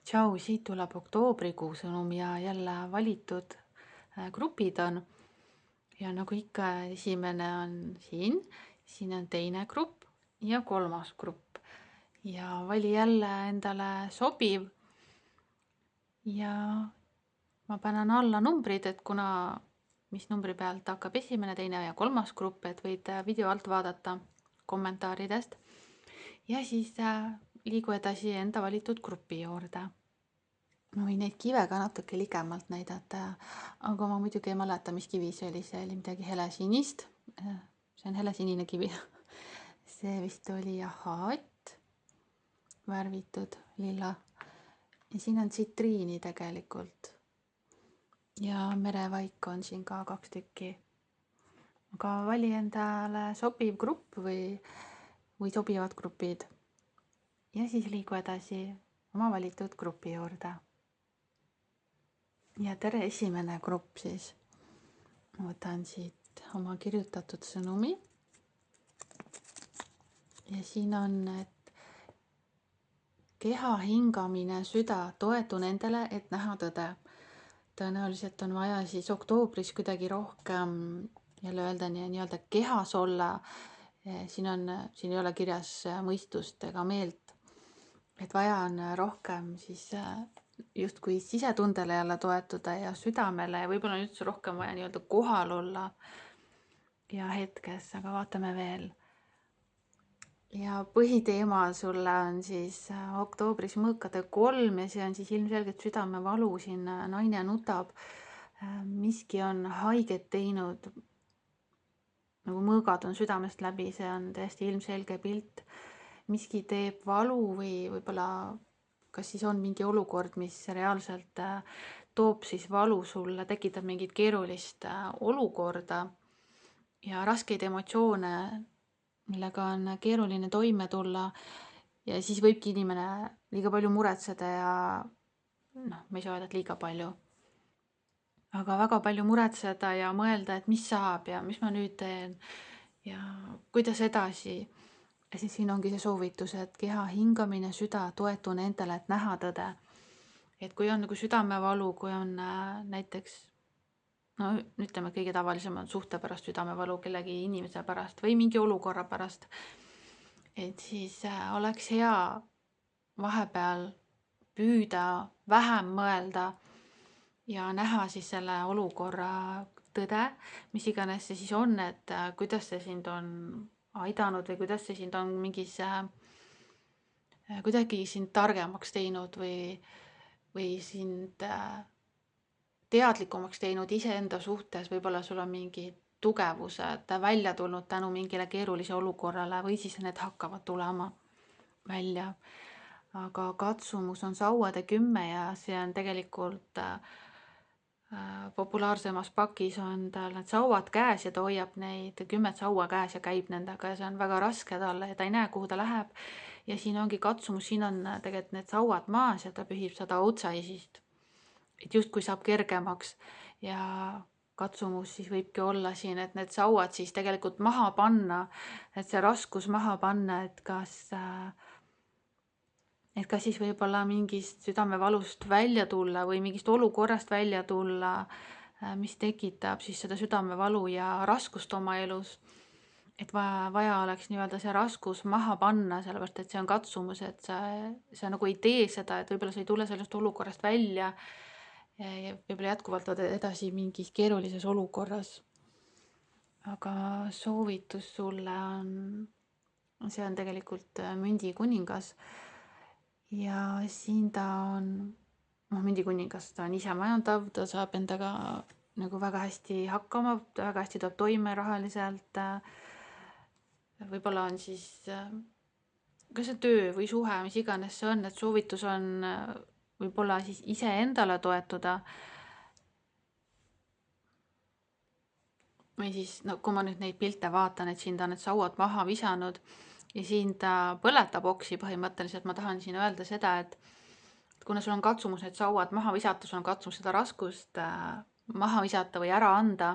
Tšau, siit tuleb oktoobrikuu sõnum ja jälle valitud grupid on. Ja nagu ikka, esimene on siin on teine grupp ja kolmas grupp. Ja vali jälle endale sobiv. Ja ma panen alla numbrid, et mis numbri pealt hakkab esimene, teine ja kolmas grupp, et võid video alt vaadata kommentaaridest. Ja siis liigu edasi enda valitud grupi juurde. Ma võin neid kive ka natuke ligemalt näidata, aga ma muidugi ei mäleta, mis kivi see oli midagi helesinist. See on helesinine kivi. See vist oli ahaat, värvitud lilla. Ja siin on tsitriini tegelikult. Ja merevaik on siin ka 2 tükki. Aga vali endale sobiv grupp või sobivad grupid. Ja siis liigu edasi oma valitud grupi juurde. Ja tere, esimene grupp siis. Ma võtan siit oma kirjutatud sõnumi. Ja siin on, et keha, hingamine, süda, toetu nendele, et näha tõde. Tõenäoliselt on vaja siis oktoobris kuidagi rohkem jälle öelda nii-öelda kehas olla. Siin ei ole kirjas mõistust ega meelt. Et vaja on rohkem siis justkui sisetundele jälle toetuda ja südamele ja võib-olla on üldse rohkem vaja nii-öelda kohal olla ja hetkes, aga vaatame veel. Ja põhiteema sulle on siis oktoobris mõõkade 3 ja see on siis ilmselgelt südamevalu, siin naine nutab. Miski on haiget teinud, nagu mõõgad on südamest läbi, see on täiesti ilmselge pilt. Miski teeb valu või võib-olla kas siis on mingi olukord, mis reaalselt toob siis valu sulle, tekitab mingit keerulist olukorda ja raskeid emotsioone, millega on keeruline toime tulla ja siis võibki inimene liiga palju muretseda ja ma ei saa öelda, et liiga palju. Aga väga palju muretseda ja mõelda, et mis saab ja mis ma nüüd teen ja kuidas edasi. Ja siis siin ongi see soovitus, et keha, hingamine, süda, toetu nendele, et näha tõde. Et kui on nagu südamevalu, kui on näiteks, ütleme, kõige tavalisem on suhte pärast südamevalu kellegi inimese pärast või mingi olukorra pärast, et siis oleks hea vahepeal püüda vähem mõelda ja näha siis selle olukorra tõde, mis iganes see siis on, et kuidas see sind on aidanud või kuidas see sind on kuidagi sind targemaks teinud või sind teadlikumaks teinud iseenda suhtes, võib-olla sul on mingi tugevused välja tulnud tänu mingile keerulise olukorrale või siis need hakkavad tulema välja. Aga katsumus on sauade 10 ja see on tegelikult populaarsemas pakis on tal need sauad käes ja ta hoiab neid 10 saua käes ja käib nendega ja see on väga raske talle ja ta ei näe, kuhu ta läheb. Ja siin ongi katsumus, siin on tegelikult need sauad maas ja ta pühib seda otsaisist. Et justkui saab kergemaks ja katsumus siis võibki olla siin, et need sauad siis tegelikult maha panna, et see raskus maha panna, et kas siis võib-olla mingist südamevalust välja tulla või mingist olukorrast välja tulla, mis tekitab siis seda südamevalu ja raskust oma elus. Et vaja oleks nii-öelda see raskus maha panna, sellepärast et see on katsumus, et sa nagu ei tee seda, et võib-olla sa ei tule sellest olukorrast välja ja võib-olla jätkuvalt oled edasi mingis keerulises olukorras. Aga soovitus sulle see on tegelikult mündi kuningas. Ja siin ta on, mündi kuningas, ta on ise majandav, ta saab endaga nagu väga hästi hakkama, väga hästi tuleb toime rahaliselt. Võib-olla on siis, kas see töö või suhe, mis iganes see on, et soovitus on võib-olla siis ise endale toetuda. Või siis, kui ma nüüd neid pilte vaatan, et siin ta on need sauad maha visanud ja siin ta põletab oksi põhimõtteliselt, ma tahan siin öelda seda, et kuna sul on katsumus need sauad maha visata, sul on katsumus seda raskust maha visata või ära anda,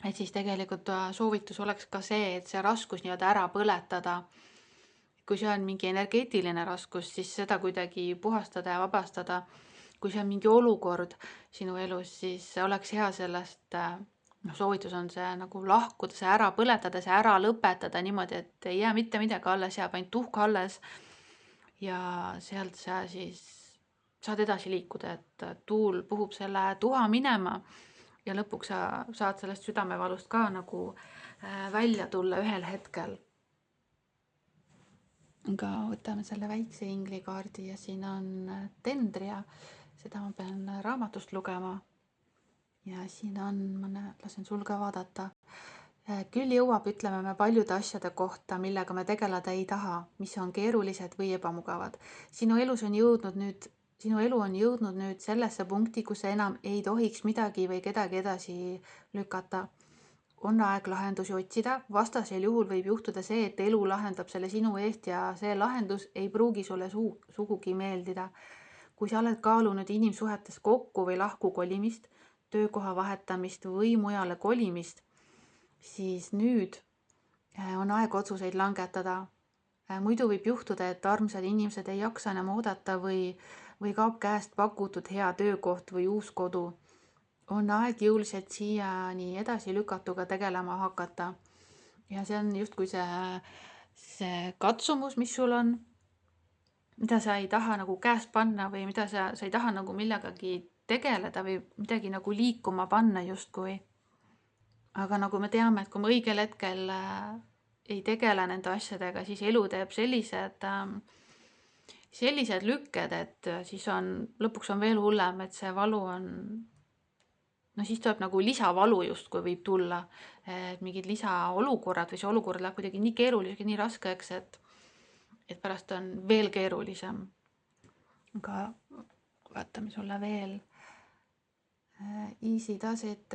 et siis tegelikult soovitus oleks ka see, et see raskus nii-öelda ära põletada. kui see on mingi energeetiline raskus, siis seda kuidagi puhastada ja vabastada. Kui see on mingi olukord sinu elus, siis oleks hea sellest, soovitus on see nagu lahkuda, see ära põletada, see ära lõpetada niimoodi, et ei jää mitte midagi alles, jääb ainult tuhk alles. Ja sealt sa siis saad edasi liikuda, et tuul puhub selle tuha minema ja lõpuks sa saad sellest südamevalust ka nagu välja tulla ühel hetkel. Aga võtame selle väikse inglikaardi ja siin on tendria, seda ma pean raamatust lugema. Ja siin on, ma lasen sul ka vaadata. Küll jõuab, ütleme me paljude asjade kohta, millega me tegeleda ei taha, mis on keerulised või ebamugavad. Sinu elu on jõudnud nüüd sellesse punkti, kus enam ei tohiks midagi või kedagi edasi lükata. On aeg lahendusi otsida, vastasel juhul võib juhtuda see, et elu lahendab selle sinu eest ja see lahendus ei pruugi sulle sugugi meeldida. Kui sa oled kaalunud inimsuhetes kokku või lahku kolimist, töökoha vahetamist või mujale kolimist, siis nüüd on aeg otsuseid langetada. Muidu võib juhtuda, et armsad inimesed ei jaksa enam oodata või kaob käest pakutud hea töökoht või uus kodu. On aeg jõuliselt siiani edasi lükatuga tegelema hakata. Ja see on justkui see katsumus, mis sul on, mida sa ei taha nagu käest panna või mida sa ei taha nagu millegagi tegeleda või midagi nagu liikuma panna justkui. Aga nagu me teame, et kui me õigel hetkel ei tegele nende asjadega, siis elu teeb sellised lükked, et siis lõpuks on veel hullem, et see valu on, siis tuleb nagu lisavalu justkui võib tulla, et mingid lisaolukorrad või see olukord läheb kuidagi nii keeruliseks, nii raskeks, et pärast on veel keerulisem. Aga vaatame sulle veel easy does it,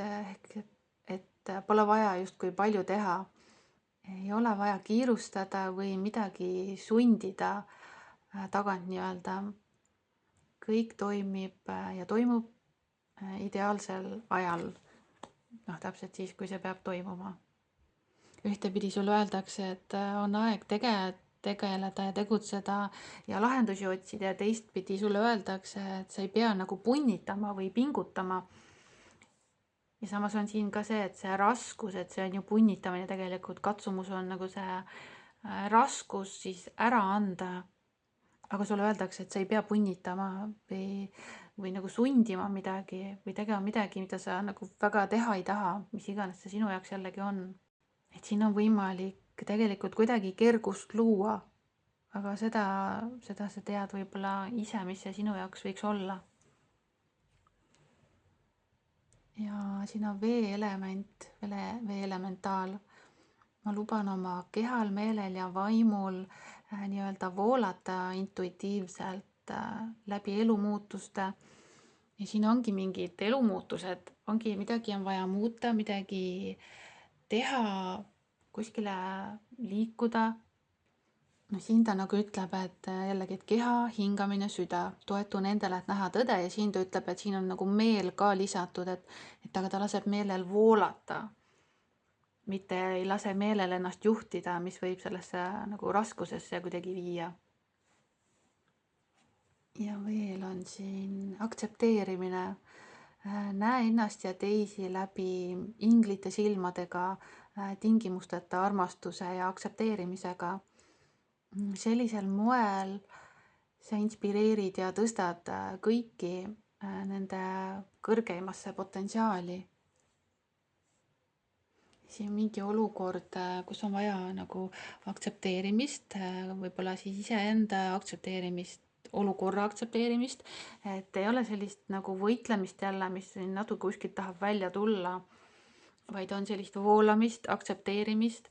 et pole vaja justkui palju teha. Ei ole vaja kiirustada või midagi sundida tagant nii-öelda. Kõik toimib ja toimub ideaalsel ajal. Täpselt siis, kui see peab toimuma. Ühtepidi sulle öeldakse, et on aeg tegeleda ja tegutseda ja lahendusi otsida ja teistpidi sulle öeldakse, et sa ei pea nagu punnitama või pingutama. Ja samas on siin ka see, et see raskus, et see on ju punnitamine tegelikult, katsumus on nagu see raskus siis ära anda. Aga sulle öeldakse, et sa ei pea punnitama või nagu sundima midagi või tegema midagi, mida sa nagu väga teha ei taha, mis iganes see sinu jaoks jällegi on. Et siin on võimalik tegelikult kuidagi kergust luua, aga seda sa tead võib-olla ise, mis see sinu jaoks võiks olla. Ja siin on veeelement, veeelementaal. Ma luban oma kehal, meelel ja vaimul nii-öelda voolata intuitiivselt läbi elumuutuste. Ja siin ongi mingid elumuutused, ongi midagi on vaja muuta, midagi teha, kuskile liikuda. Siin ta nagu ütleb, et jällegi, et keha, hingamine, süda, toetu nendele, et näha tõde ja siin ta ütleb, et siin on nagu meel ka lisatud, et aga ta laseb meelel voolata, mitte ei lase meelel ennast juhtida, mis võib sellesse nagu raskusesse kuidagi viia. Ja veel on siin aktsepteerimine. Näe ennast ja teisi läbi inglite silmadega, tingimusteta armastuse ja aktsepteerimisega. Sellisel moel sa inspireerid ja tõstad kõiki nende kõrgeimasse potentsiaali. Siin on mingi olukord, kus on vaja nagu aktsepteerimist, võib-olla siis iseenda aktsepteerimist, olukorra aktsepteerimist, et ei ole sellist nagu võitlemist jälle, mis natuke kuskilt tahab välja tulla, vaid on sellist voolamist, aktsepteerimist,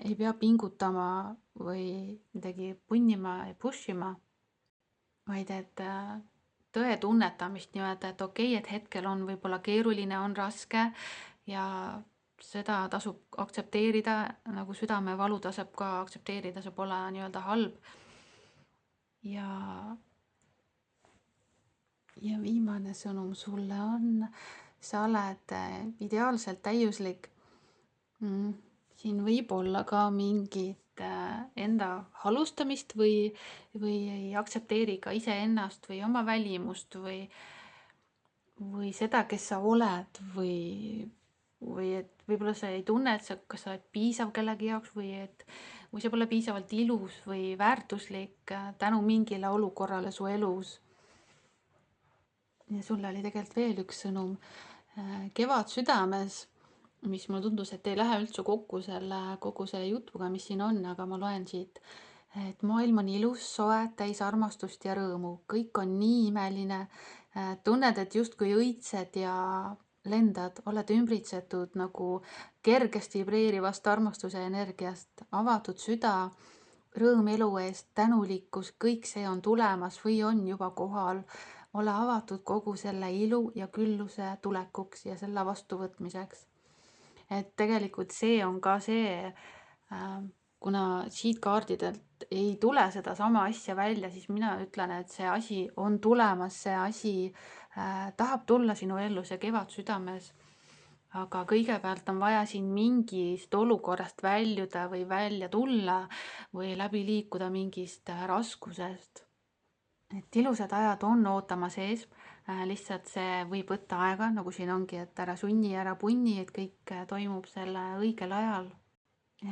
ei pea pingutama või midagi punnima ja push ima, vaid et tõe tunnetamist nii-öelda, et okei, et hetkel on võib-olla keeruline, on raske ja seda tasub aktsepteerida, nagu südamevalu tasub ka aktsepteerida, see pole nii-öelda halb. Ja viimane sõnum sulle on, sa oled ideaalselt täiuslik. Siin võib olla ka mingid sellist enda halustamist või ei aktsepteeri ka iseennast või oma välimust või seda, kes sa oled või et võib-olla sa ei tunne, et kas sa oled piisav kellegi jaoks või sa pole piisavalt ilus või väärtuslik tänu mingile olukorrale su elus. Ja sulle oli tegelikult veel üks sõnum Kevad südames, mis mulle tundus, et ei lähe üldse kokku kogu selle jutuga, mis siin on, aga ma loen siit, et maailm on ilus, soe, täis armastust ja rõõmu. Kõik on nii imeline. Tunned, et justkui õitsed ja lendad, oled ümbritsetud nagu kergesti vibreerivast armastuse energiast, avatud süda, rõõm elu eest, tänulikkus, kõik see on tulemas või on juba kohal. Ole avatud kogu selle ilu ja külluse tulekuks ja selle vastuvõtmiseks. Et tegelikult see on ka see, kuna siit kaardidelt ei tule seda sama asja välja, siis mina ütlen, et see asi on tulemas, see asi tahab tulla sinu ellu, see kevad südames. Aga kõigepealt on vaja siin mingist olukorrast väljuda või välja tulla või läbi liikuda mingist raskusest. Et ilusad ajad on ootamas ees, lihtsalt see võib võtta aega, nagu siin ongi, et ära sunni, ära punni, et kõik toimub selle õigel ajal.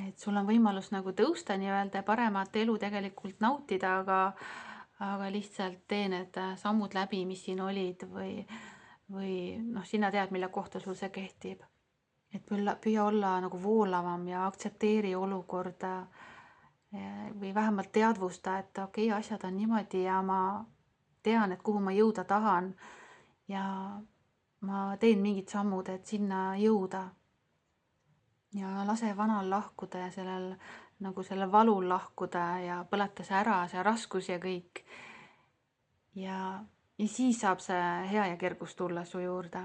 Et sul on võimalus nagu tõusta nii-öelda ja paremat elu tegelikult nautida, aga lihtsalt tee need sammud läbi, mis siin olid või noh, sina tead, mille kohta sul see kehtib. Et püüa olla nagu voolavam ja aktsepteeri olukorda või vähemalt teadvusta, et okei, asjad on niimoodi ja ma tean, et kuhu ma jõuda tahan ja ma teen mingid sammud, et sinna jõuda. Ja lase vanal lahkuda ja selle valul lahkuda ja põleta see ära, see raskus ja kõik. Ja siis saab see hea ja kergus tulla su juurde.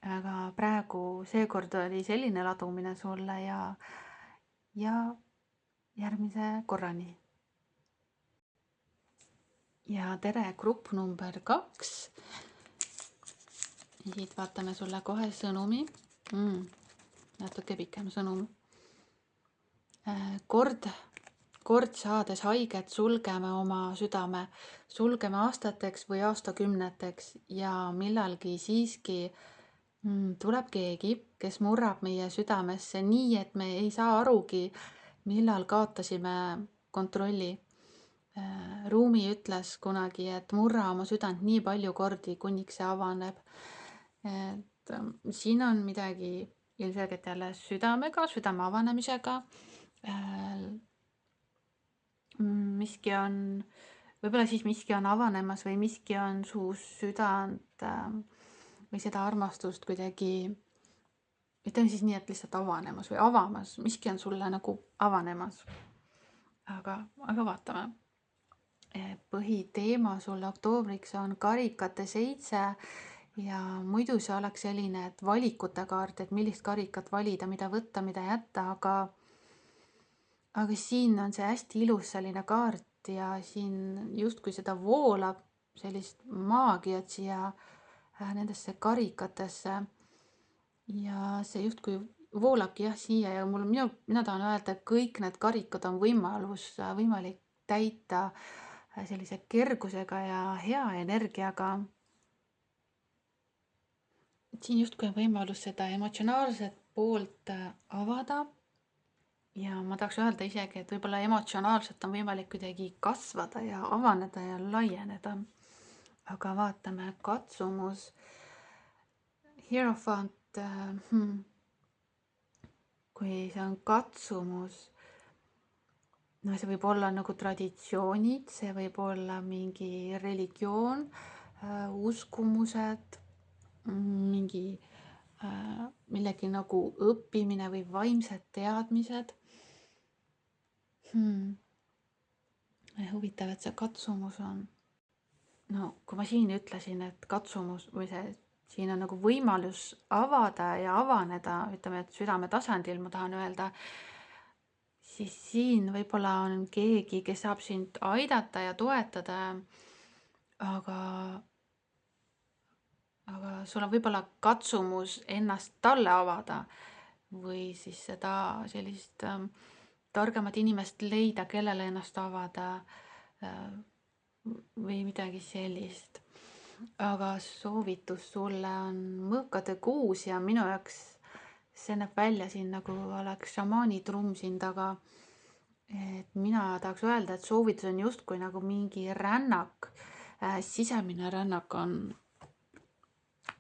Aga praegu seekord oli selline ladumine sulle ja järgmise korrani. Ja tere, grupp number 2. Siit vaatame sulle kohe sõnumi. Natuke pikem sõnum. Kord saades haiget sulgeme oma südame, sulgeme aastateks või aastakümneteks ja millalgi siiski tuleb keegi, kes murrab meie südamesse nii, et me ei saa arugi, millal kaotasime kontrolli. Ruumi ütles kunagi, et murra oma südant nii palju kordi, kuniks see avaneb. Et siin on midagi ilmselgelt jälle südamega, südame avanemisega. Võib-olla siis miski on avanemas või miski on su südant või seda armastust kuidagi, ütleme siis nii, et lihtsalt avanemas või avamas, miski on sulle nagu avanemas. Aga vaatame. Põhiteema sulle oktoobriks on karikate 7 ja muidu see oleks selline, et valikute kaart, et millist karikat valida, mida võtta, mida jätta, aga siin on see hästi ilus selline kaart ja siin justkui seda voolab sellist maagiat siia nendesse karikatesse ja see justkui voolabki jah siia ja mina tahan öelda, et kõik need karikad on võimalik täita sellise kergusega ja hea energiaga. Siin justkui on võimalus seda emotsionaalset poolt avada ja ma tahaks öelda isegi, et võib-olla emotsionaalselt on võimalik kuidagi kasvada ja avaneda ja laieneda. Aga vaatame, katsumus, hierophant, kui see on katsumus, no see võib olla nagu traditsioonid, see võib olla mingi religioon, uskumused, millegi nagu õppimine või vaimsed teadmised. Huvitav, et see katsumus on. No kui ma siin ütlesin, et katsumus või siin on nagu võimalus avada ja avaneda, ütleme, et südame tasandil ma tahan öelda, siis siin võib-olla on keegi, kes saab sind aidata ja toetada, aga sul on võib-olla katsumus ennast talle avada või siis seda sellist targemat inimest leida, kellele ennast avada või midagi sellist. Aga soovitus sulle on mõõkade kuus ja minu jaoks see näeb välja siin nagu oleks šamaani trumm siin taga. Et mina tahaks öelda, et soovitus on justkui nagu mingi rännak, sisemine rännak on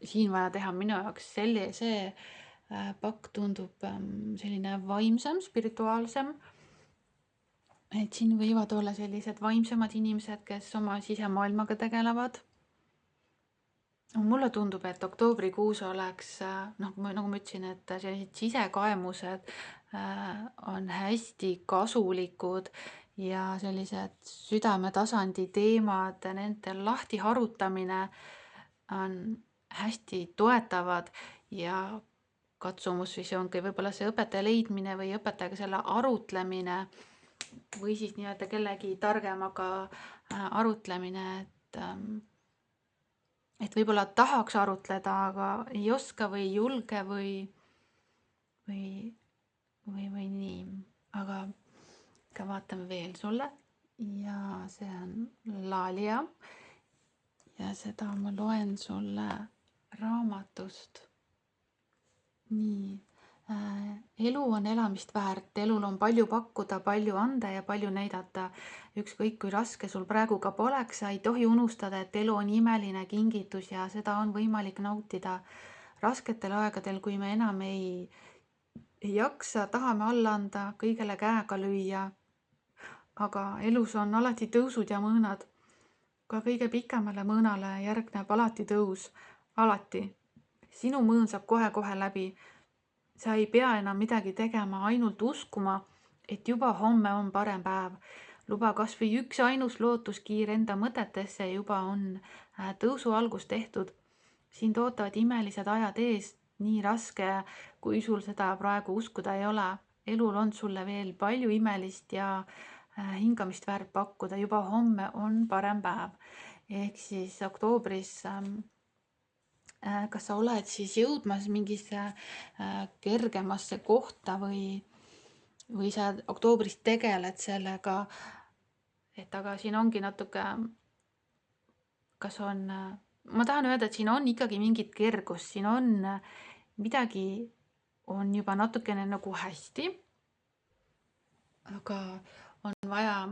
siin vaja teha minu jaoks see pakk tundub selline vaimsem, spirituaalsem. Et siin võivad olla sellised vaimsemad inimesed, kes oma sisemaailmaga tegelevad. Mulle tundub, et oktoobrikuus oleks, nagu ma ütlesin, et sellised sisekaemused on hästi kasulikud ja sellised südametasandi teemad, nende lahti harutamine on hästi toetavad ja katsumusvisioon, võib-olla see õpetaja leidmine või õpetajaga selle arutlemine või siis nii-öelda kellegi targemaga arutlemine, et võib-olla tahaks arutleda, aga ei oska või ei julge või nii. Aga ka vaatame veel sulle ja see on Laalia ja seda ma loen sulle raamatust. Nii. Elu on elamist väärt, elul on palju pakkuda, palju anda ja palju näidata. Ükskõik kui raske sul praegu ka poleks, sa ei tohi unustada, et elu on imeline kingitus ja seda on võimalik nautida. Rasketel aegadel, kui me enam ei jaksa, tahame alla anda, kõigele käega lüüa. Aga elus on alati tõusud ja mõõnad. Ka kõige pikemale mõõnale järgneb alati tõus. Alati. Sinu mõõn saab kohe-kohe läbi. Sa ei pea enam midagi tegema, ainult uskuma, et juba homme on parem päev. Luba kas või üks ainus lootuskiir enda mõtetesse, juba on tõusu algus tehtud. Siin ootavad imelised ajad ees, nii raske, kui sul seda praegu uskuda ei ole. Elul on sulle veel palju imelist ja hingamist väärt pakkuda, juba homme on parem päev. Ehk siis oktoobris kas sa oled siis jõudmas mingisse kergemasse kohta või sa oktoobris tegeled sellega, et aga siin ongi natuke, kas on, ma tahan öelda, et siin on ikkagi mingit kergust, siin on midagi on juba natukene nagu hästi, aga on vaja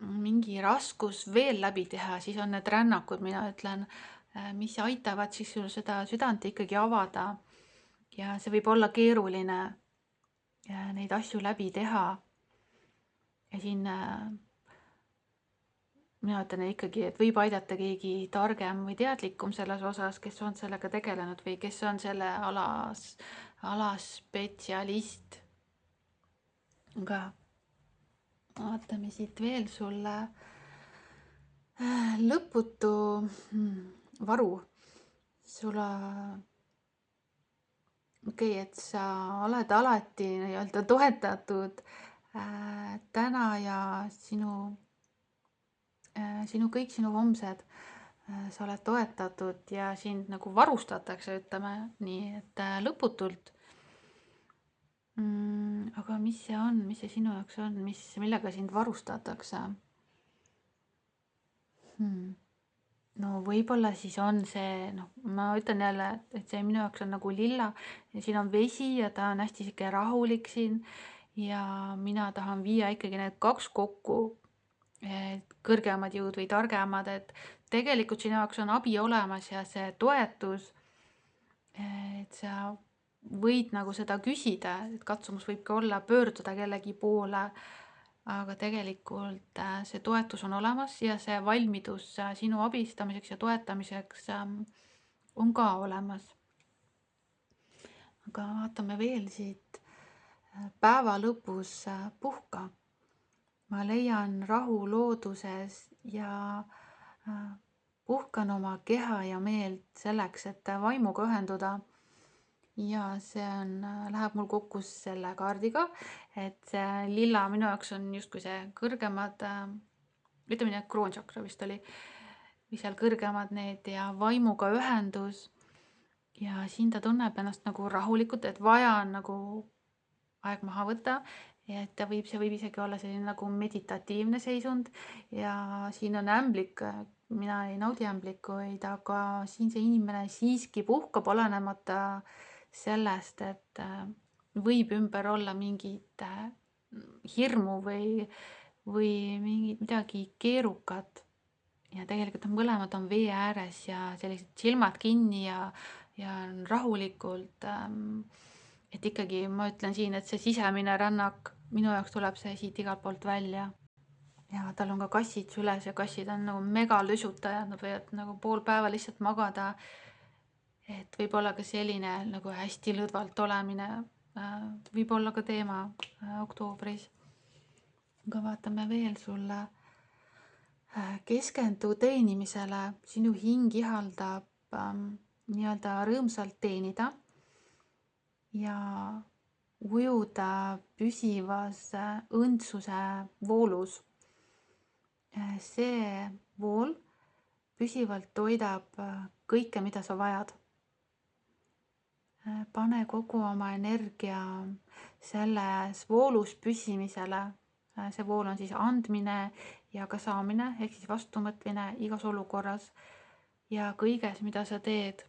mingi raskus veel läbi teha, siis on need rännakud, mina ütlen, mis aitavad siis sul seda südant ikkagi avada ja see võib olla keeruline neid asju läbi teha. Ja siin mina ütlen ikkagi, et võib aidata keegi targem või teadlikum selles osas, kes on sellega tegelenud või kes on selle alaspetsialist. Aga vaatame siit veel sulle lõputu varu. Sulla et sa oled alati nii-öelda toetatud täna ja kõik sinu homsed sa oled toetatud ja sind nagu varustatakse, ütleme nii, et lõputult. Aga mis see on, mis see sinu jaoks on, millega sind varustatakse? No võib-olla siis on see, ma ütlen jälle, et see minu jaoks on nagu lilla ja siin on vesi ja ta on hästi siuke rahulik siin ja mina tahan viia ikkagi need kaks kokku, kõrgemad jõud või targemad, et tegelikult sinu jaoks on abi olemas ja see toetus, et sa võid nagu seda küsida, et katsumus võib ka olla pöörduda kellegi poole, aga tegelikult see toetus on olemas ja see valmidus sinu abistamiseks ja toetamiseks on ka olemas. Aga vaatame veel siit päeva lõpus puhka. Ma leian rahu looduses ja puhkan oma keha ja meelt selleks, et vaimuga ühenduda. Ja see läheb mul kokku selle kaardiga, et see lilla minu jaoks on justkui see kõrgemad, ütleme nii, et kroončakra vist oli, või seal kõrgemad need ja vaimuga ühendus. Ja siin ta tunneb ennast nagu rahulikult, et vaja on nagu aeg maha võtta, et see võib isegi olla selline nagu meditatiivne seisund ja siin on ämblik, mina ei naudi ämblikuid, aga siin see inimene siiski puhkab, olenemata sellest, et võib ümber olla mingit hirmu või midagi keerukat. Ja tegelikult on mõlemad on vee ääres ja sellised silmad kinni ja rahulikult, et ikkagi ma ütlen siin, et see sisemine rännak, minu jaoks tuleb see siit igalt poolt välja. Ja tal on ka kassid süles ja kassid on nagu megalüsutajad, nad võivad nagu pool päeva lihtsalt magada. Et võib olla ka selline nagu hästi lõdvalt olemine, võib olla ka teema oktoobris. Aga vaatame veel sulle. Keskendu teenimisele, sinu hing ihaldab nii-öelda rõõmsalt teenida ja ujuda püsivas õndsuse voolus. See vool püsivalt toidab kõike, mida sa vajad. Pane kogu oma energia selles voolus püsimisele. See vool on siis andmine ja ka saamine, ehk siis vastumõtmine igas olukorras ja kõiges, mida sa teed.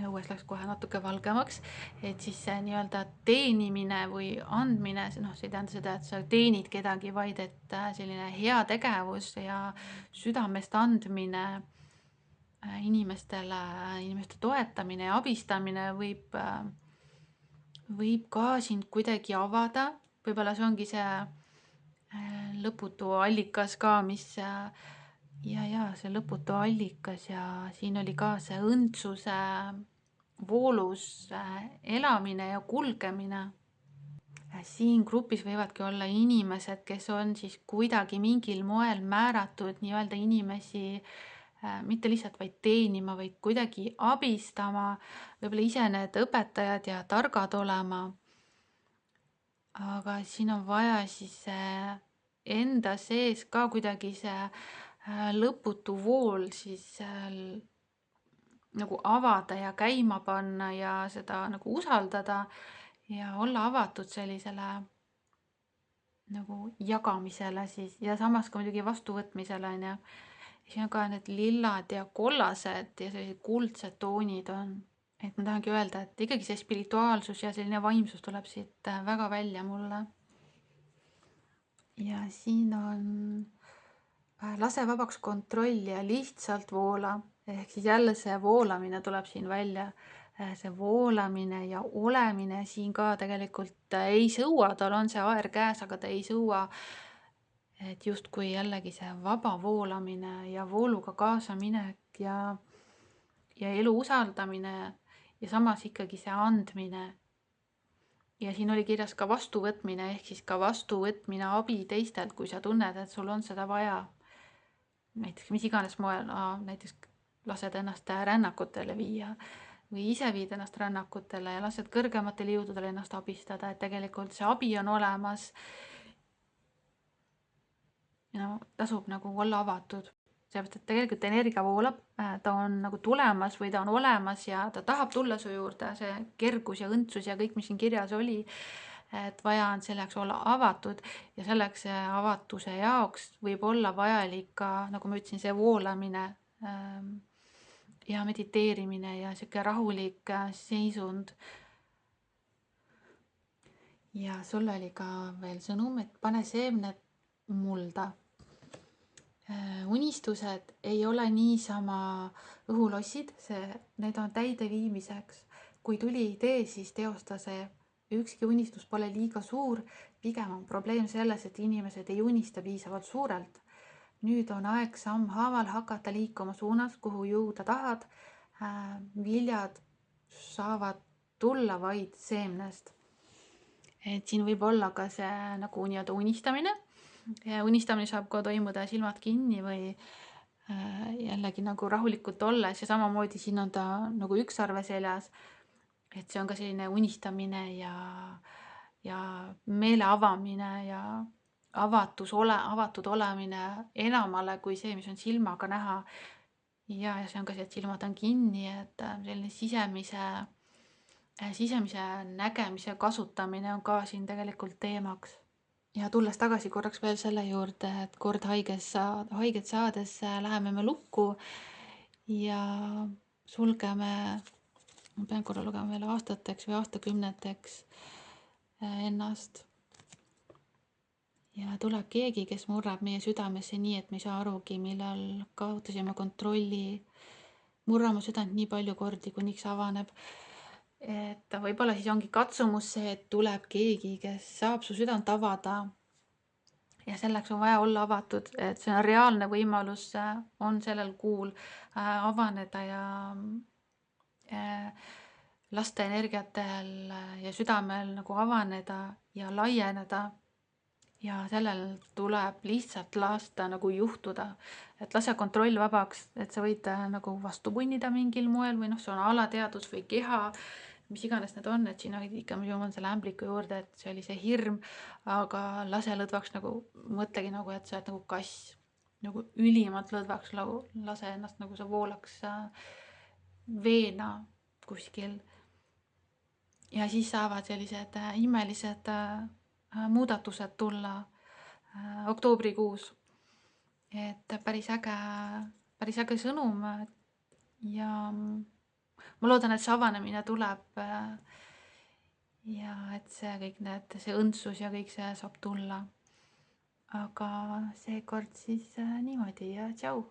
Õues läks kohe natuke valgemaks, et siis see nii-öelda teenimine või andmine, see ei tähenda seda, et sa teenid kedagi, vaid et selline hea tegevus ja südamest andmine inimeste toetamine ja abistamine võib ka sind kuidagi avada. Võib-olla see ongi see lõputu allikas ka, mis see lõputu allikas ja siin oli ka see õndsuse voolus elamine ja kulgemine. Siin grupis võivadki olla inimesed, kes on siis kuidagi mingil moel määratud nii-öelda inimesi mitte lihtsalt vaid teenima, vaid kuidagi abistama, võib-olla ise need õpetajad ja targad olema. Aga siin on vaja siis enda sees ka kuidagi see lõputu vool siis nagu avada ja käima panna ja seda nagu usaldada ja olla avatud sellisele nagu jagamisele siis ja samas ka muidugi vastuvõtmisele, on ju. Siin on ka need lillad ja kollased ja sellised kuldsed toonid on. Et ma tahangi öelda, et ikkagi see spirituaalsus ja selline vaimsus tuleb siit väga välja mulle. Ja siin on lase vabaks kontrolli ja lihtsalt voola. Ehk siis jälle see voolamine tuleb siin välja. See voolamine ja olemine siin ka tegelikult ei sõua, tal on see aer käes, aga ta ei sõua. Et just kui jällegi see vaba voolamine ja vooluga kaasa minek ja elu usaldamine ja samas ikkagi see andmine. Ja siin oli kirjas ka vastuvõtmine, ehk siis ka vastuvõtmine abi teistelt, kui sa tunned, et sul on seda vaja. Näiteks mis iganes moel, näiteks lased ennast rännakutele viia või ise viid ennast rännakutele ja lased kõrgematel jõududel ennast abistada, et tegelikult see abi on olemas. Ja tasub nagu olla avatud. Seepärast, et tegelikult energia voolab, ta on nagu tulemas või ta on olemas ja ta tahab tulla su juurde, see kergus ja õndsus ja kõik, mis siin kirjas oli, et vaja on selleks olla avatud ja selleks avatuse jaoks võib olla vajalik ka, nagu ma ütlesin, see voolamine ja mediteerimine ja siuke rahulik seisund. Ja sul oli ka veel sõnum, et pane seemned mulda. Unistused ei ole niisama õhulossid, need on täide viimiseks. Kui tuli idee, siis teosta see. Ükski unistus pole liiga suur, pigem on probleem selles, et inimesed ei unista piisavalt suurelt. Nüüd on aeg sammhaaval hakata liikuma suunas, kuhu jõuda tahad. Viljad saavad tulla vaid seemnest. Et siin võib olla ka see nagu nii-öelda unistamine. Ja unistamine saab ka toimuda silmad kinni või jällegi nagu rahulikult olles ja samamoodi siin on ta nagu ükssarve seljas. Et see on ka selline unistamine ja meele avamine ja avatud olemine enamale kui see, mis on silmaga näha. Ja see on ka see, et silmad on kinni, et selline sisemise sisemise nägemise kasutamine on ka siin tegelikult teemaks. Ja tulles tagasi korraks veel selle juurde, et kord haiget saades läheme me lukku ja sulgeme, ma pean korra lugema veel aastateks või aastakümneteks ennast. Ja tuleb keegi, kes murrab meie südamesse nii, et me ei saa arugi, millal kaotasime kontrolli, murrama südant nii palju kordi, kuniks avaneb. Et võib-olla siis ongi katsumus see, et tuleb keegi, kes saab su südant avada ja selleks on vaja olla avatud, et see on reaalne võimalus, on sellel kuul avaneda ja laste energiatel ja südamel nagu avaneda ja laieneda. Ja sellel tuleb lihtsalt lasta nagu juhtuda, et lase kontroll vabaks, et sa võid nagu vastu punnida mingil moel või see on alateadus või keha, mis iganes need on, et siin ikka ma jõuan selle ämbliku juurde, et see oli see hirm, aga lase lõdvaks nagu, mõtlegi nagu, et sa oled nagu kass, nagu ülimalt lõdvaks, lase ennast nagu sa voolaks veena kuskil. Ja siis saavad sellised imelised muudatused tulla oktoobrikuus. Et päris äge sõnum ja ma loodan, et see avanemine tuleb ja et see õndsus ja kõik see saab tulla. Aga seekord siis niimoodi ja tšau.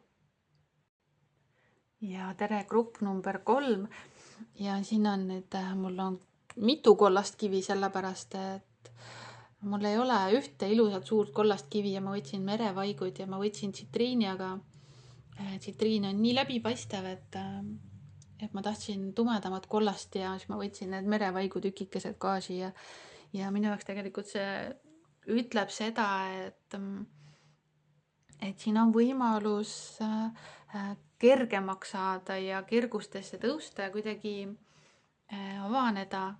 Ja tere grupp number 3 ja siin on nüüd, mul on mitu kollast kivi, sellepärast et mul ei ole ühte ilusat suurt kollast kivi ja ma võtsin merevaigud ja ma võtsin tsitriini, aga tsitriin on nii läbipaistev, et ma tahtsin tumedamat kollast ja siis ma võtsin need merevaigu tükikesed gaasi ja minu jaoks tegelikult see ütleb seda, et siin on võimalus kergemaks saada ja kergustesse tõusta ja kuidagi avaneda,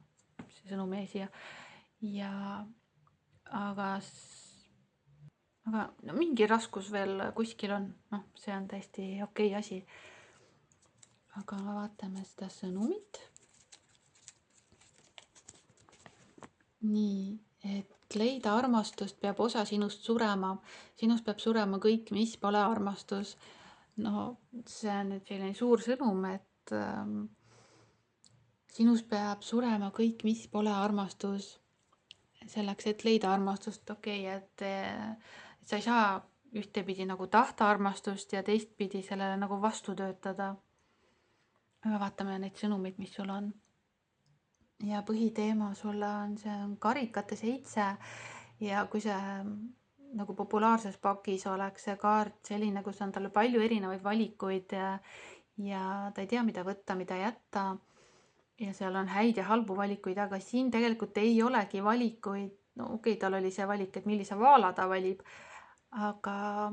see sõnum jäi siia, aga no mingi raskus veel kuskil on, see on täiesti okei asi. Aga vaatame seda sõnumit. Nii, et leida armastust peab osa sinust surema, sinust peab surema kõik, mis pole armastus. No see on nüüd selline suur sõnum, et sinust peab surema kõik, mis pole armastus. Selleks, et leida armastust, et sa ei saa ühtepidi nagu tahta armastust ja teistpidi sellele nagu vastu töötada. Vaatame neid sõnumid, mis sul on. Ja põhiteema sulle see on karikate 7 ja kui see nagu populaarses pakis oleks see kaart selline, kus on talle palju erinevaid valikuid ja ta ei tea, mida võtta, mida jätta. Ja seal on häid ja halbu valikuid, aga siin tegelikult ei olegi valikuid. No okei, tal oli see valik, et millise vaala ta valib, aga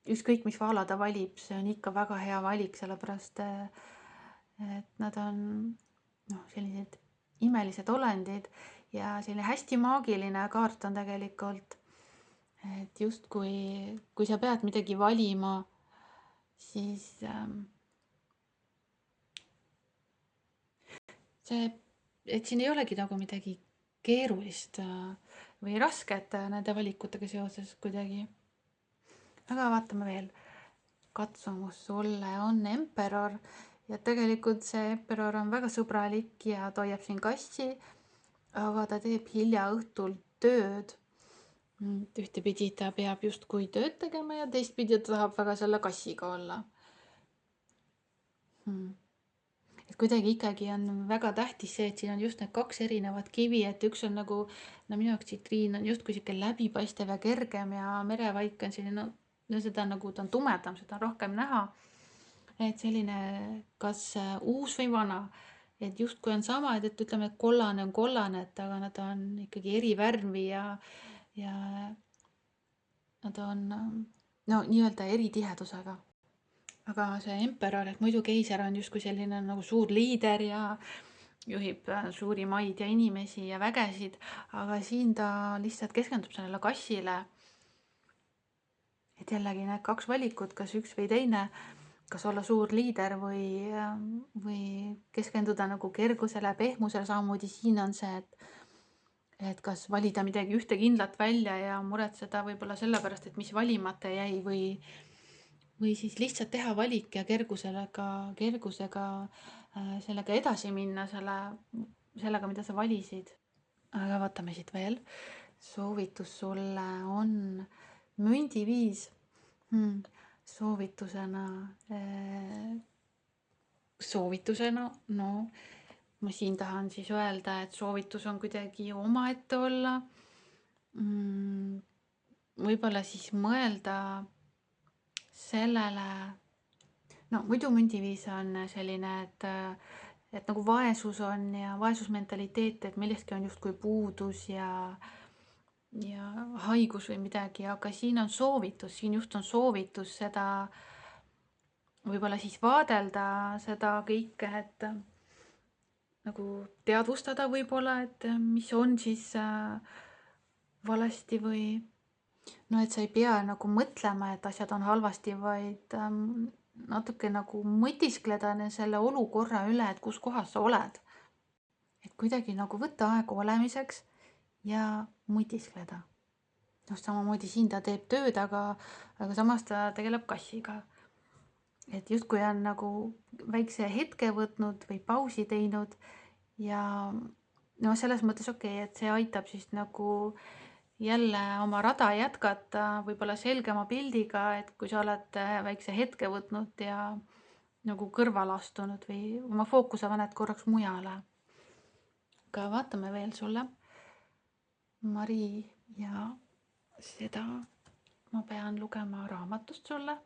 ükskõik, mis vaala ta valib, see on ikka väga hea valik, sellepärast et nad on sellised imelised olendid ja selline hästi maagiline kaart on tegelikult, et just kui sa pead midagi valima, siis et siin ei olegi nagu midagi keerulist või rasket nende valikutega seoses kuidagi. Aga vaatame veel. Katsumus sulle on Emperor ja tegelikult see Emperor on väga sõbralik ja ta hoiab siin kassi, aga ta teeb hilja õhtul tööd. Ühtepidi ta peab justkui tööd tegema ja teistpidi ta tahab väga selle kassiga olla. Et kuidagi ikkagi on väga tähtis see, et siin on just need 2 erinevat kivi, et üks on nagu, minu jaoks tsitriin on justkui siuke läbipaistev ja kergem ja merevaik on selline, seda nagu ta on tumedam, seda on rohkem näha. Et selline kas uus või vana, et justkui on sama, et ütleme, et kollane on kollane, et aga nad on ikkagi eri värvi ja nad on nii-öelda eri tihedusega. Aga see Emperor, et muidu keiser on justkui selline nagu suur liider ja juhib suuri maid ja inimesi ja vägesid, aga siin ta lihtsalt keskendub sellele kassile. Et jällegi need 2 valikut, kas üks või teine kas olla suur liider või keskenduda nagu kergusele, pehmusele, samamoodi siin on see, et kas valida midagi ühte kindlat välja ja muretseda võib-olla sellepärast, et mis valimata jäi või siis lihtsalt teha valik ja kergusega sellega edasi minna, sellega, mida sa valisid. Aga vaatame siit veel. Soovitus sulle on mündiviis. Soovitusena, no ma siin tahan siis öelda, et soovitus on kuidagi omaette olla. Võib-olla siis mõelda sellele, no muidu mündiviis on selline, et nagu vaesus on ja vaesusmentaliteet, et millestki on justkui puudus ja haigus või midagi, aga siin on soovitus, siin just on soovitus seda võib-olla siis vaadelda seda kõike, et nagu teadvustada võib-olla, et mis on siis valesti või no, et sa ei pea nagu mõtlema, et asjad on halvasti, vaid natuke nagu mõtiskleda selle olukorra üle, et kus kohas sa oled. Et kuidagi nagu võtta aega olemiseks ja mõtiskleda. Noh, samamoodi siin ta teeb tööd, aga samas ta tegeleb kassiga. Et justkui on nagu väikse hetke võtnud või pausi teinud ja no selles mõttes okei, et see aitab siis nagu jälle oma rada jätkata võib-olla selgema pildiga, et kui sa oled väikse hetke võtnud ja nagu kõrvale astunud või oma fookuse paned korraks mujale. Aga vaatame veel sulle, Mari, ja seda ma pean lugema raamatust sulle.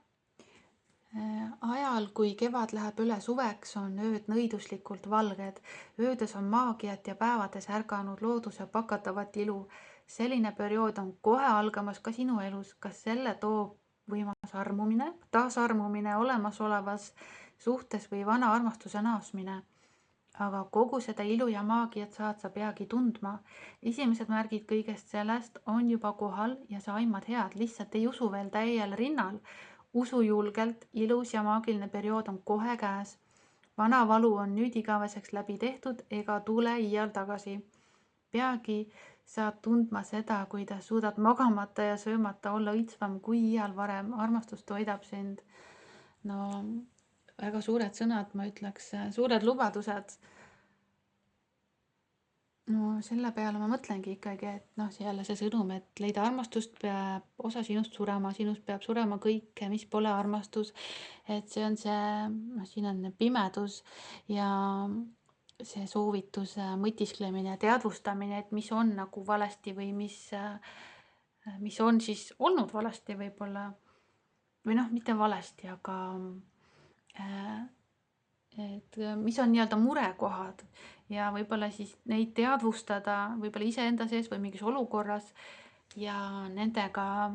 Ajal, kui kevad läheb üle suveks, on ööd nõiduslikult valged. Öödes on maagiat ja päevades ärganud looduse pakatavat ilu. Selline periood on kohe algamas ka sinu elus. Kas selle toob võimas armumine, taasarmumine olemasolevas suhtes või vana armastuse naasmine? Aga kogu seda ilu ja maagiat saad sa peagi tundma. Esimesed märgid kõigest sellest on juba kohal ja sa aimad head, lihtsalt ei usu veel täiel rinnal. Usu julgelt, ilus ja maagiline periood on kohe käes. Vana valu on nüüd igaveseks läbi tehtud ega tule iial tagasi. Peagi saad tundma seda, kuidas suudad magamata ja söömata olla õitsvam kui iial varem. Armastus toidab sind. No väga suured sõnad, ma ütleks, suured lubadused. No selle peale ma mõtlengi ikkagi, et noh, jälle see sõnum, et leida armastust peab osa sinust peab surema kõike, mis pole armastus. Et see on see, noh, siin on pimedus ja see soovitus, mõtisklemine, teadvustamine, et mis on nagu valesti või mis on siis olnud valesti võib-olla. Või noh, mitte valesti, aga et mis on nii-öelda murekohad ja võib-olla siis neid teadvustada võib-olla iseenda sees või mingis olukorras ja nendega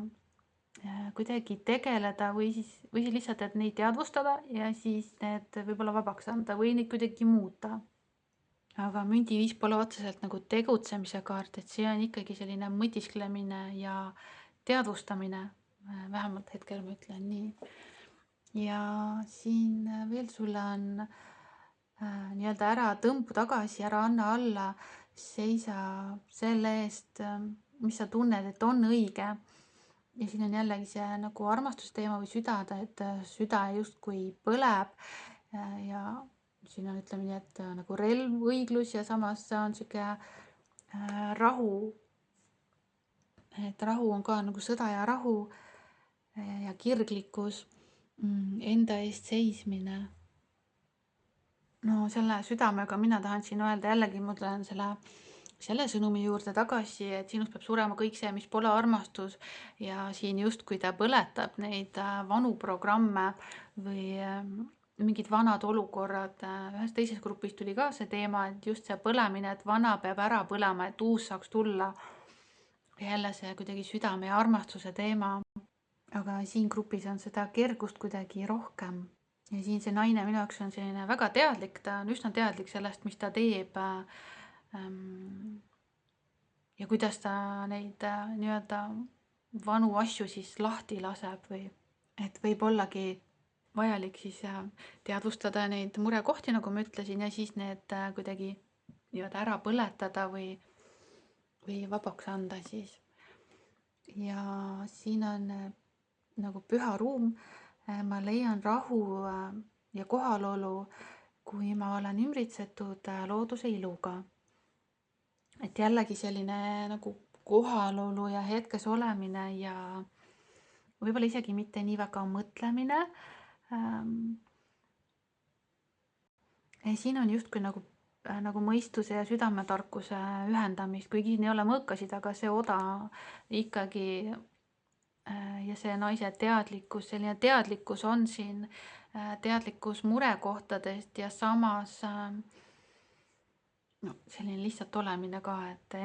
kuidagi tegeleda või siis lihtsalt, et neid teadvustada ja siis need võib-olla vabaks anda või neid kuidagi muuta. Aga mündiviis pole otseselt nagu tegutsemise kaart, et see on ikkagi selline mõtisklemine ja teadvustamine, vähemalt hetkel ma ütlen nii. Ja siin veel sulle on nii-öelda ära tõmbu tagasi, ära anna alla, seisa selle eest, mis sa tunned, et on õige. Ja siin on jällegi see nagu armastusteema või südada, et süda justkui põleb ja siin on, ütleme nii, et nagu relv, õiglus ja samas on sihuke rahu. Et rahu on ka nagu sõda ja rahu ja kirglikkus, enda eest seismine. No selle südamega mina tahan siin öelda jällegi, ma tulen selle sõnumi juurde tagasi, et sinust peab surema kõik see, mis pole armastus ja siin justkui ta põletab neid vanu programme või mingid vanad olukorrad. Ühes teises grupis tuli ka see teema, et just see põlemine, et vana peab ära põlema, et uus saaks tulla. Jälle see kuidagi südame ja armastuse teema. Aga siin grupis on seda kergust kuidagi rohkem. Ja siin see naine minu jaoks on selline väga teadlik, ta on üsna teadlik sellest, mis ta teeb ja kuidas ta neid nii-öelda vanu asju siis lahti laseb või et võib-ollagi vajalik siis teadvustada neid murekohti, nagu ma ütlesin, ja siis need kuidagi nii-öelda ära põletada või vabaks anda siis. Ja siin on nagu püha ruum. Ma leian rahu ja kohalolu, kui ma olen ümbritsetud looduse iluga. Et jällegi selline nagu kohalolu ja hetkes olemine ja võib-olla isegi mitte nii väga mõtlemine. Siin on justkui nagu mõistuse ja südametarkuse ühendamist, kuigi ei ole mõõkasid, aga see oda ikkagi ja see naise teadlikkus, selline teadlikkus on siin, teadlikkus murekohtadest ja samas selline lihtsalt olemine ka, et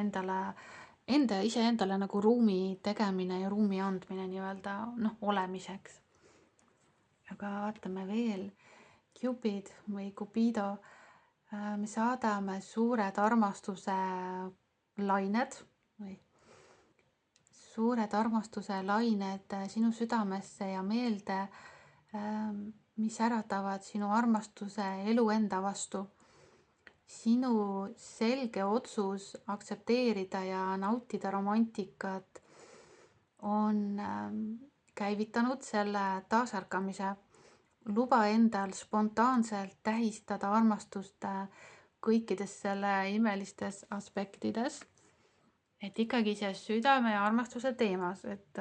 iseendale nagu ruumi tegemine ja ruumi andmine nii-öelda olemiseks. Aga vaatame veel, Cupid või Cupido, me saadame suured armastuse lained sinu südamesse ja meelde, mis äratavad sinu armastuse elu enda vastu. Sinu selge otsus aktsepteerida ja nautida romantikat on käivitanud selle taasärkamise. Luba endal spontaanselt tähistada armastust kõikides selle imelistes aspektides. Et ikkagi see südame ja armastuse teemas, et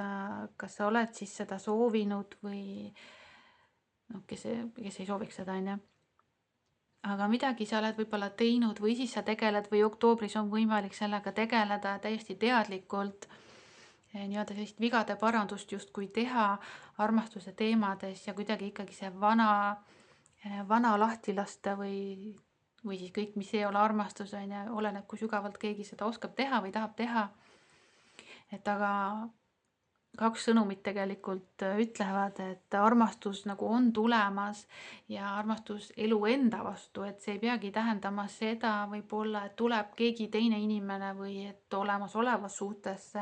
kas sa oled siis seda soovinud või kes ei sooviks seda, on ju. Aga midagi sa oled võib-olla teinud või siis sa tegeled või oktoobris on võimalik sellega tegeleda täiesti teadlikult, nii-öelda sellist vigade parandust justkui teha armastuse teemades ja kuidagi ikkagi see vana lahti lasta või siis kõik, mis ei ole armastus, on ju, oleneb, kui sügavalt keegi seda oskab teha või tahab teha. Et aga 2 sõnumit tegelikult ütlevad, et armastus nagu on tulemas ja armastus elu enda vastu, et see ei peagi tähendama seda võib-olla, et tuleb keegi teine inimene või et olemasolevas suhtes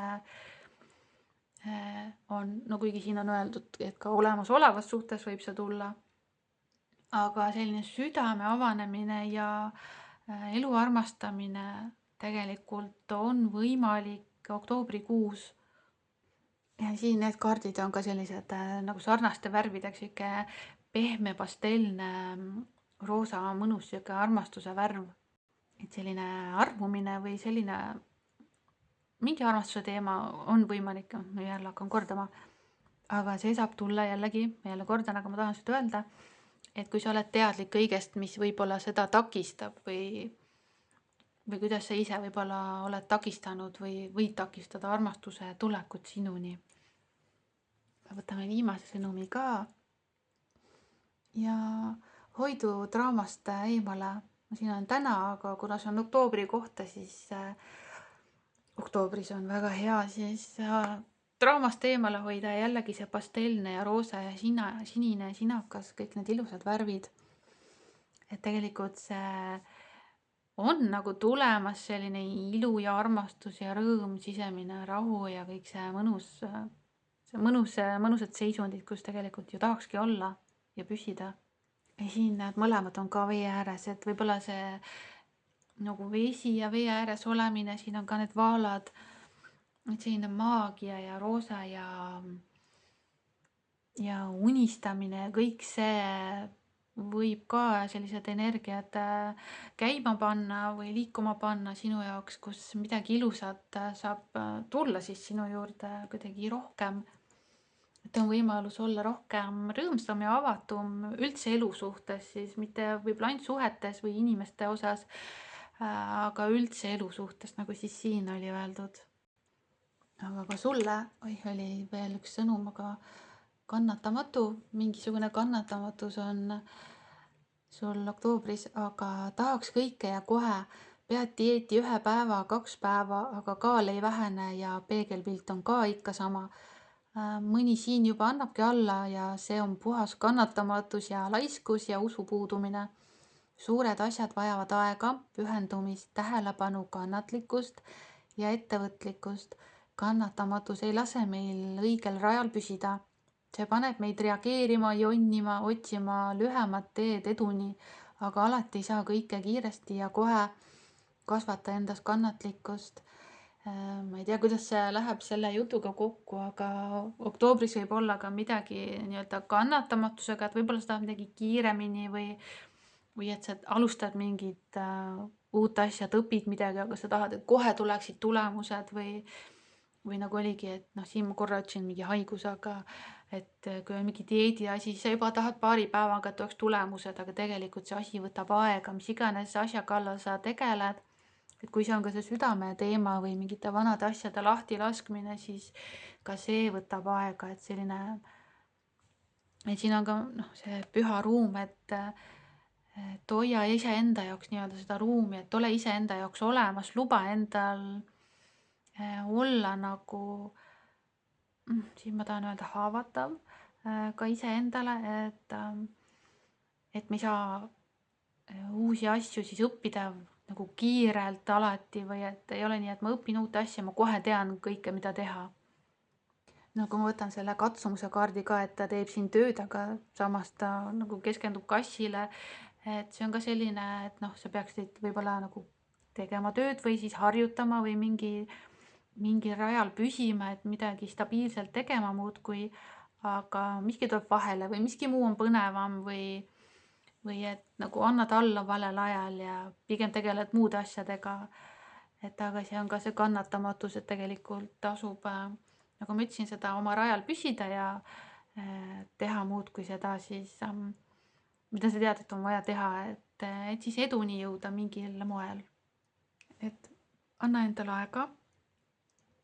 on, no kuigi siin on öeldud, et ka olemasolevas suhtes võib see tulla, aga selline südame avanemine ja elu armastamine tegelikult on võimalik oktoobrikuus. Ja siin need kaardid on ka sellised nagu sarnaste värvidega, siuke pehme pastelne roosa mõnus siuke armastuse värv. Et selline armumine või selline mingi armastuse teema on võimalik, jälle hakkan kordama, aga see saab tulla jällegi, ma jälle kordan, aga ma tahan seda öelda, et kui sa oled teadlik kõigest, mis võib-olla seda takistab või kuidas sa ise võib-olla oled takistanud või võid takistada armastuse tulekut sinuni. Võtame viimase sõnumi ka. Ja hoidu draamast eemale. Siin on täna, aga kuna see on oktoobri kohta, siis oktoobris on väga hea siis draamast eemale hoida jällegi see pastelne ja roosa ja sinine, sinakas, kõik need ilusad värvid. Et tegelikult see on nagu tulemas selline ilu ja armastus ja rõõm, sisemine rahu ja kõik see mõnusad seisundid, kus tegelikult ju tahakski olla ja püsida. Ja siin need mõlemad on ka vee ääres, et võib-olla see nagu vesi ja vee ääres olemine, siin on ka need vaalad, et selline maagia ja roosa ja unistamine ja kõik see võib ka sellised energiat käima panna või liikuma panna sinu jaoks, kus midagi ilusat saab tulla siis sinu juurde kuidagi rohkem. Et on võimalus olla rohkem rõõmsam ja avatum üldse elu suhtes, siis mitte võib-olla ainult suhetes või inimeste osas, aga üldse elu suhtes, nagu siis siin oli öeldud. Aga ka sulle, oli veel üks sõnum, aga mingisugune kannatamatus on sul oktoobris, aga tahaks kõike ja kohe, pead dieeti 1 päeva, 2 päeva, aga kaal ei vähene ja peegelpilt on ka ikka sama. Mõni siin juba annabki alla ja see on puhas kannatamatus ja laiskus ja usu puudumine. Suured asjad vajavad aega, pühendumist, tähelepanu, kannatlikkust ja ettevõtlikkust. Kannatamatus ei lase meil õigel rajal püsida. see paneb meid reageerima, jonnima, otsima lühemat teed eduni, aga alati ei saa kõike kiiresti ja kohe kasvata endas kannatlikkust. Ma ei tea, kuidas see läheb selle jutuga kokku, aga oktoobris võib olla ka midagi nii-öelda kannatamatusega, et võib-olla sa tahad midagi kiiremini või et sa alustad mingit uut asja, et õpid midagi, aga sa tahad, et kohe tuleksid tulemused või nagu oligi, et noh, siin ma korra ütlesin mingi haigus, aga et kui on mingi dieedi asi, siis sa juba tahad paari päevaga, et oleks tulemused, aga tegelikult see asi võtab aega, mis iganes asja kallal sa tegeled. Et kui see on ka see südame teema või mingite vanade asjade lahti laskmine, siis ka see võtab aega, et selline, et siin on ka noh, see püha ruum, et hoia iseenda jaoks nii-öelda seda ruumi, et ole iseenda jaoks olemas, luba endal olla nagu, siin ma tahan öelda haavatav ka iseendale, et me ei saa uusi asju siis õppida nagu kiirelt alati või et ei ole nii, et ma õpin uut asja, ma kohe tean kõike, mida teha. No kui ma võtan selle katsumuse kaardi ka, et ta teeb siin tööd, aga samas ta nagu keskendub kassile, et see on ka selline, et noh, sa peaksid võib-olla nagu tegema tööd või siis harjutama või mingi rajal püsima, et midagi stabiilselt tegema muudkui, aga miski tuleb vahele või miski muu on põnevam või et nagu annad alla valel ajal ja pigem tegeled muude asjadega. Et aga see on ka see kannatamatus, et tegelikult tasub, nagu ma ütlesin, seda oma rajal püsida ja teha muud kui seda siis, mida sa tead, et on vaja teha, et siis eduni jõuda mingil moel. Et anna endale aega,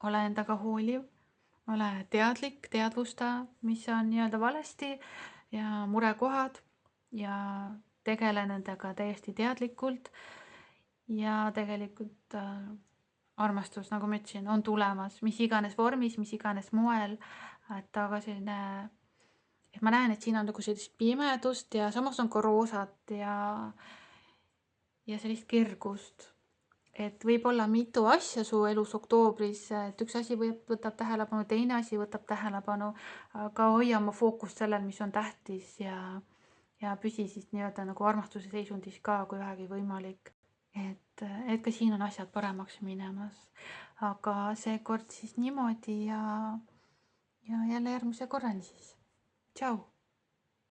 ole endaga hooliv, ole teadlik, teadvusta, mis on nii-öelda valesti ja murekohad ja tegele nendega täiesti teadlikult ja tegelikult armastus, nagu ma ütlesin, on tulemas, mis iganes vormis, mis iganes moel, et aga selline, et ma näen, et siin on nagu sellist pimedust ja samas on ka roosat ja sellist kergust. Et võib olla mitu asja su elus oktoobris, et üks asi võtab tähelepanu, teine asi võtab tähelepanu, aga hoia oma fookust sellel, mis on tähtis ja püsi siis nii-öelda nagu armastuse seisundis ka, kui vähegi võimalik. Et ka siin on asjad paremaks minemas. Aga seekord siis niimoodi ja jälle järgmise korrani siis. Tšau!